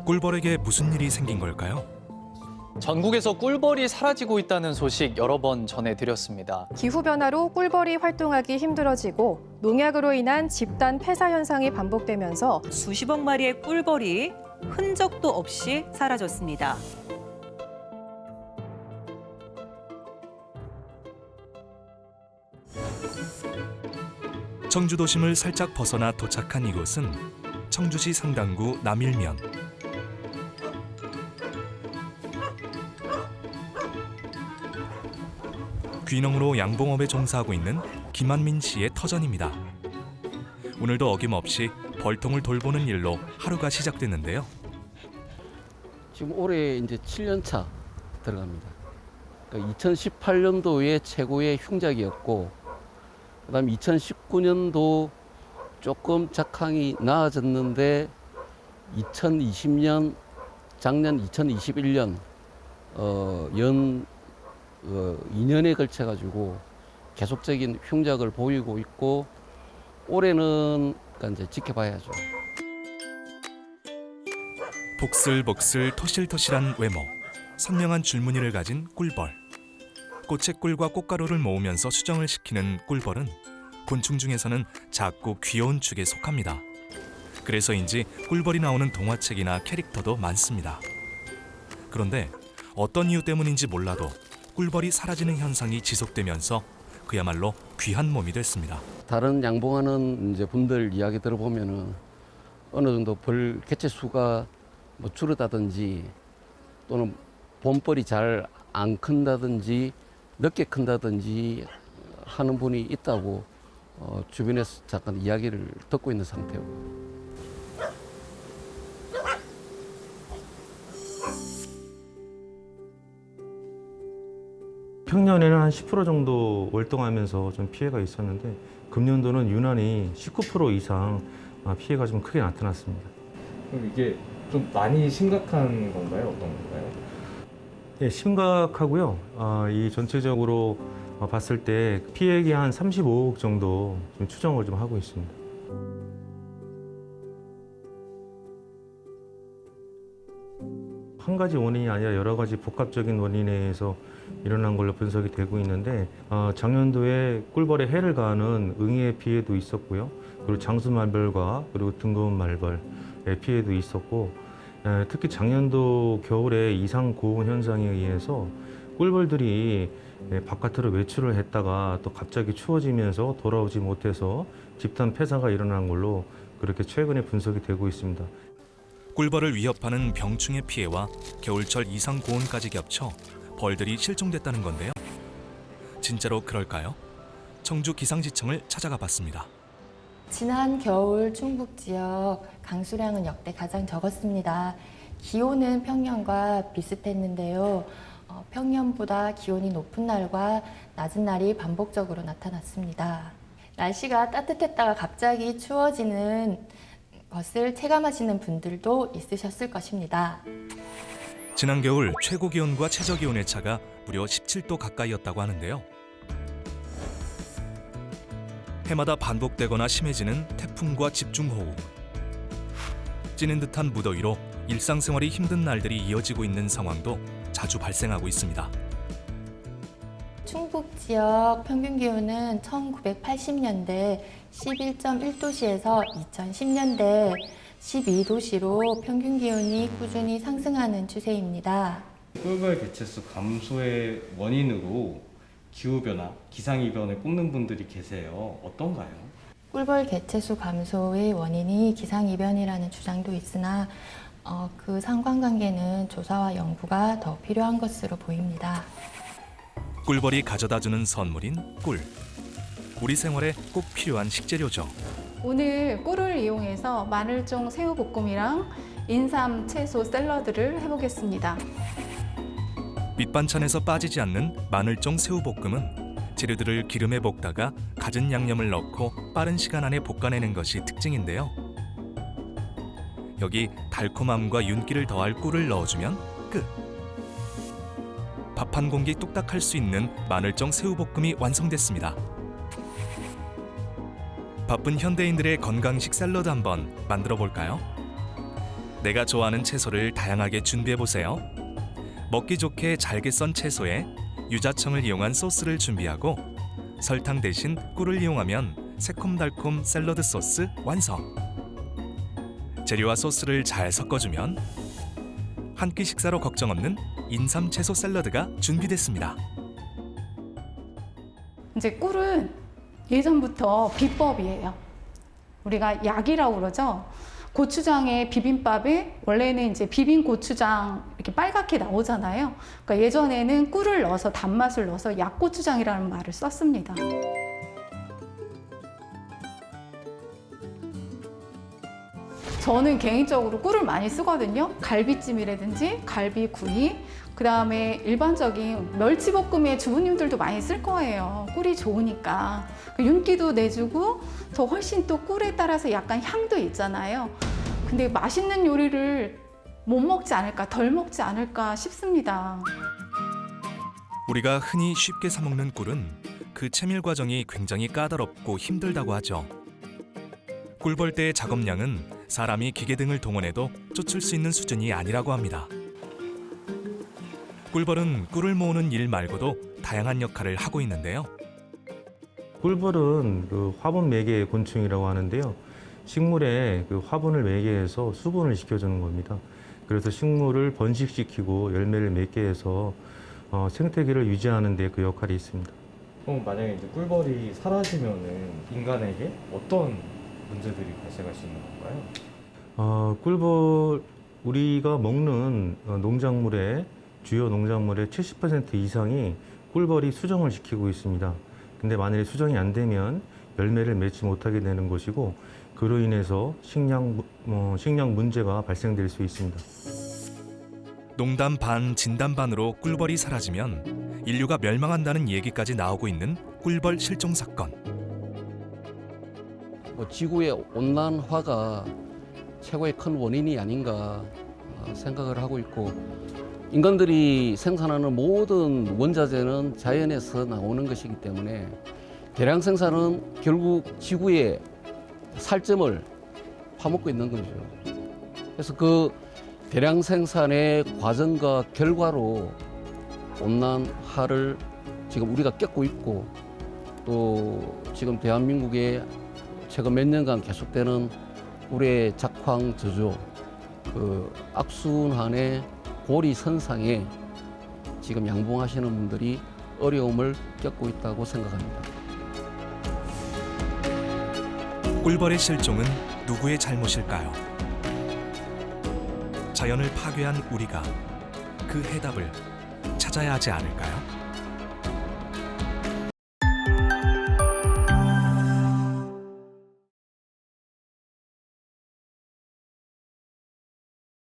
꿀벌에게 무슨 일이 생긴 걸까요? 전국에서 꿀벌이 사라지고 있다는 소식 여러 번 전해드렸습니다. 기후변화로 꿀벌이 활동하기 힘들어지고 농약으로 인한 집단 폐사 현상이 반복되면서 수십억 마리의 꿀벌이 흔적도 없이 사라졌습니다. 청주 도심을 살짝 벗어나 도착한 이곳은 청주시 상당구 남일면. 귀농으로 양봉업에 종사하고 있는 김한민 씨의 터전입니다. 오늘도 어김없이 벌통을 돌보는 일로 하루가 시작됐는데요. 지금 올해 이제 7년 차 들어갑니다. 그러니까 2018년도에 최고의 흉작이었고, 그다음 2019년도 조금 작황이 나아졌는데 2020년, 작년 2021년 연 2년에 걸쳐 가지고 계속적인 흉작을 보이고 있고, 올해는 그러니까 이제 지켜봐야죠. 복슬복슬 토실토실한 외모, 선명한 줄무늬를 가진 꿀벌. 꽃의 꿀과 꽃가루를 모으면서 수정을 시키는 꿀벌은 곤충 중에서는 작고 귀여운 축에 속합니다. 그래서인지 꿀벌이 나오는 동화책이나 캐릭터도 많습니다. 그런데 어떤 이유 때문인지 몰라도 꿀벌이 사라지는 현상이 지속되면서 그야말로 귀한 몸이 됐습니다. 다른 양봉하는 이제 분들 이야기 들어보면은 어느 정도 벌 개체 수가 뭐 줄어다든지 또는 봄벌이 잘 안 큰다든지 늦게 큰다든지 하는 분이 있다고 주변에서 잠깐 이야기를 듣고 있는 상태고. 평년에는 한 10% 정도 월동하면서 좀 피해가 있었는데 금년도는 유난히 19% 이상 피해가 좀 크게 나타났습니다. 그럼 이게 좀 많이 심각한 건가요? 어떤 건가요? 네, 심각하고요. 이 전체적으로 봤을 때 피해액이 한 35억 정도 좀 추정을 좀 하고 있습니다. 한 가지 원인이 아니라 여러 가지 복합적인 원인에 의해서 일어난 걸로 분석이 되고 있는데, 작년도에 꿀벌에 해를 가하는 응애의 피해도 있었고요. 그리고 장수말벌과 그리고 등거운 말벌의 피해도 있었고, 특히 작년도 겨울에 이상 고온 현상에 의해서 꿀벌들이 바깥으로 외출을 했다가 또 갑자기 추워지면서 돌아오지 못해서 집단 폐사가 일어난 걸로 그렇게 최근에 분석이 되고 있습니다. 꿀벌을 위협하는 병충해 피해와 겨울철 이상 고온까지 겹쳐 벌들이 실종됐다는 건데요. 진짜로 그럴까요? 청주 기상지청을 찾아가 봤습니다. 지난 겨울 충북 지역 강수량은 역대 가장 적었습니다. 기온은 평년과 비슷했는데요. 평년보다 기온이 높은 날과 낮은 날이 반복적으로 나타났습니다. 날씨가 따뜻했다가 갑자기 추워지는 것을 체감하시는 분들도 있으셨을 것입니다. 지난 겨울 최고 기온과 최저 기온의 차가 무려 17도 가까이였다고 하는데요. 해마다 반복되거나 심해지는 태풍과 집중호우. 찌는 듯한 무더위로 일상생활이 힘든 날들이 이어지고 있는 상황도 자주 발생하고 있습니다. 충북 지역 평균 기온은 1980년대 11.1도시에서 2010년대 12도시로 평균 기온이 꾸준히 상승하는 추세입니다. 꿀벌 개체수 감소의 원인으로 기후변화, 기상이변을 꼽는 분들이 계세요. 어떤가요? 꿀벌 개체수 감소의 원인이 기상이변이라는 주장도 있으나 그 상관관계는 조사와 연구가 더 필요한 것으로 보입니다. 꿀벌이 가져다주는 선물인 꿀. 우리 생활에 꼭 필요한 식재료죠. 오늘 꿀을 이용해서 마늘종 새우볶음이랑 인삼 채소 샐러드를 해보겠습니다. 밑반찬에서 빠지지 않는 마늘종 새우볶음은 재료들을 기름에 볶다가 갖은 양념을 넣고 빠른 시간 안에 볶아내는 것이 특징인데요. 여기 달콤함과 윤기를 더할 꿀을 넣어주면 끝! 밥 한 공기 뚝딱 할 수 있는 마늘종 새우볶음이 완성됐습니다. 바쁜 현대인들의 건강식 샐러드 한번 만들어 볼까요? 내가 좋아하는 채소를 다양하게 준비해 보세요. 먹기 좋게 잘게 썬 채소에 유자청을 이용한 소스를 준비하고 설탕 대신 꿀을 이용하면 새콤달콤 샐러드 소스 완성. 재료와 소스를 잘 섞어주면 한 끼 식사로 걱정 없는 인삼 채소 샐러드가 준비됐습니다. 이제 꿀은 예전부터 비법이에요. 우리가 약이라고 그러죠. 고추장에 비빔밥에 원래는 이제 비빔 고추장 이렇게 빨갛게 나오잖아요. 그러니까 예전에는 꿀을 넣어서 단맛을 넣어서 약고추장이라는 말을 썼습니다. 저는 개인적으로 꿀을 많이 쓰거든요. 갈비찜이라든지 갈비구이, 그 다음에 일반적인 멸치볶음에 주부님들도 많이 쓸 거예요. 꿀이 좋으니까. 윤기도 내주고 더 훨씬 또 꿀에 따라서 약간 향도 있잖아요. 근데 맛있는 요리를 못 먹지 않을까, 덜 먹지 않을까 싶습니다. 우리가 흔히 쉽게 사 먹는 꿀은 그 채밀 과정이 굉장히 까다롭고 힘들다고 하죠. 꿀벌 때의 작업량은 사람이 기계 등을 동원해도 쫓을 수 있는 수준이 아니라고 합니다. 꿀벌은 꿀을 모으는 일 말고도 다양한 역할을 하고 있는데요. 꿀벌은 그 화분 매개의 곤충이라고 하는데요. 식물에 그 화분을 매개해서 수분을 시켜주는 겁니다. 그래서 식물을 번식시키고 열매를 맺게 해서 생태계를 유지하는 데 그 역할이 있습니다. 그럼 만약에 이제 꿀벌이 사라지면은 인간에게 어떤 문제들이 발생할 수 있는 건가요? 꿀벌 우리가 먹는 농작물의 주요 농작물의 70% 이상이 꿀벌이 수정을 시키고 있습니다. 근데 만약에 수정이 안 되면 열매를 맺지 못하게 되는 것이고 그로 인해서 식량 문제가 발생될 수 있습니다. 농담 반 진담 반으로 꿀벌이 사라지면 인류가 멸망한다는 얘기까지 나오고 있는 꿀벌 실종 사건. 지구의 온난화가 최고의 큰 원인이 아닌가 생각을 하고 있고, 인간들이 생산하는 모든 원자재는 자연에서 나오는 것이기 때문에 대량 생산은 결국 지구의 살점을 파먹고 있는 거죠. 그래서 그 대량 생산의 과정과 결과로 온난화를 지금 우리가 겪고 있고, 또 지금 대한민국에 최근 몇 년간 계속되는 우리의 작황 저조, 그 악순환의 고리 선상에 지금 양봉하시는 분들이 어려움을 겪고 있다고 생각합니다. 꿀벌의 실종은 누구의 잘못일까요? 자연을 파괴한 우리가 그 해답을 찾아야 하지 않을까요?